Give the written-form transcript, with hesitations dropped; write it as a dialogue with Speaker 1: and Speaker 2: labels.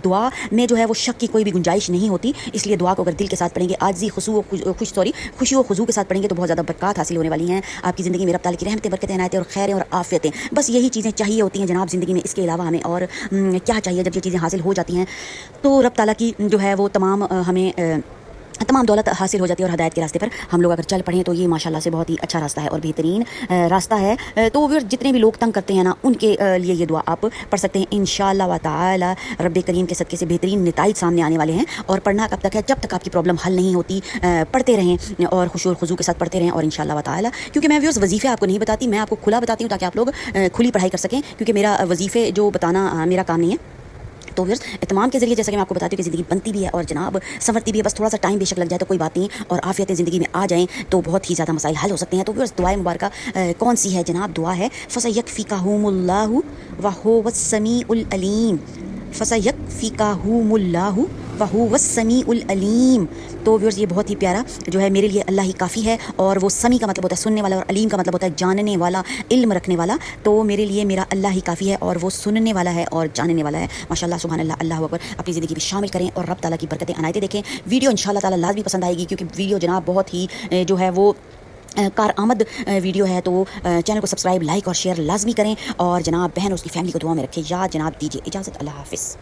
Speaker 1: دعا میں جو ہے وہ شک کی کوئی بھی گنجائش نہیں ہوتی، اس لیے دعا کو اگر دل کے ساتھ پڑھیں گے، عاجزی خوشی و خضوع کے ساتھ پڑھیں گے تو بہت زیادہ برکات حاصل ہونے والی ہیں آپ کی زندگی میں۔ رب تعالیٰ کی رحمتیں، برکتیں، عنایتیں اور خیریں اور عافیتیں، بس یہی چیزیں چاہیے ہوتی ہیں جناب زندگی میں۔ اس کے علاوہ ہمیں اور کیا چاہیے؟ جب یہ چیزیں حاصل ہو جاتی ہیں تو رب تعالیٰ کی جو ہے وہ ہمیں تمام دولت حاصل ہو جاتی ہے، اور ہدایت کے راستے پر ہم لوگ اگر چل پڑیں تو یہ ماشاءاللہ سے بہت ہی اچھا راستہ ہے اور بہترین راستہ ہے۔ تو وہ جتنے بھی لوگ تنگ کرتے ہیں نا، ان کے لیے یہ دعا آپ پڑھ سکتے ہیں انشاءاللہ و تعالی۔ رب کریم کے صدقے سے بہترین نتائج سامنے آنے والے ہیں، اور پڑھنا کب تک ہے؟ جب تک آپ کی پرابلم حل نہیں ہوتی، پڑھتے رہیں اور خشوع و خضوع کے ساتھ پڑھتے رہیں، اور انشاءاللہ و تعالی۔ کیونکہ میں ویورز وظیفے آپ کو نہیں بتاتی، میں آپ کو کھلا بتاتی ہوں تاکہ آپ لوگ کھلی پڑھائی کر سکیں، کیونکہ میرا وظیفے جو بتانا میرا کام نہیں ہے۔ تو ویورز اہتمام کے ذریعے جیسا کہ میں آپ کو بتاتی ہوں کہ زندگی بنتی بھی ہے اور جناب سنورتی بھی ہے، بس تھوڑا سا ٹائم بے شک لگ جائے تو کوئی بات نہیں، اور عافیتیں زندگی میں آ جائیں تو بہت ہی زیادہ مسائل حل ہو سکتے ہیں۔ تو ویورز دعائے مبارکہ کون سی ہے جناب؟ دعا ہے فَسَيَكْفِكَهُمُ اللَّهُ وَهُوَ السَّمِيعُ الْعَلِيمُ، فَسَيَكْفِكَهُمُ اللَّهُ وَهُوَ السَّمِيعُ الْعَلِيمُ۔ تو ویورز یہ بہت ہی پیارا جو ہے میرے لیے اللہ ہی کافی ہے، اور وہ سمیع کا مطلب ہوتا ہے سننے والا، اور علیم کا مطلب ہوتا ہے جاننے والا، علم رکھنے والا۔ تو میرے لیے میرا اللہ ہی کافی ہے، اور وہ سننے والا ہے اور جاننے والا ہے۔ ماشاءاللہ، سبحان اللہ، اللہ اکبر۔ اپنی زندگی میں شامل کریں اور رب تعالیٰ کی برکتیں عنایتیں دیکھیں۔ ویڈیو انشاءاللہ تعالیٰ لازمی پسند آئے گی، کیونکہ ویڈیو جناب بہت ہی جو ہے وہ کارآمد ویڈیو ہے۔ تو چینل کو سبسکرائب، لائک اور شیئر لازمی کریں، اور جناب بہن اس کی فیملی کو دعا میں رکھیں۔ یا جناب دیجیے اجازت، اللہ حافظ۔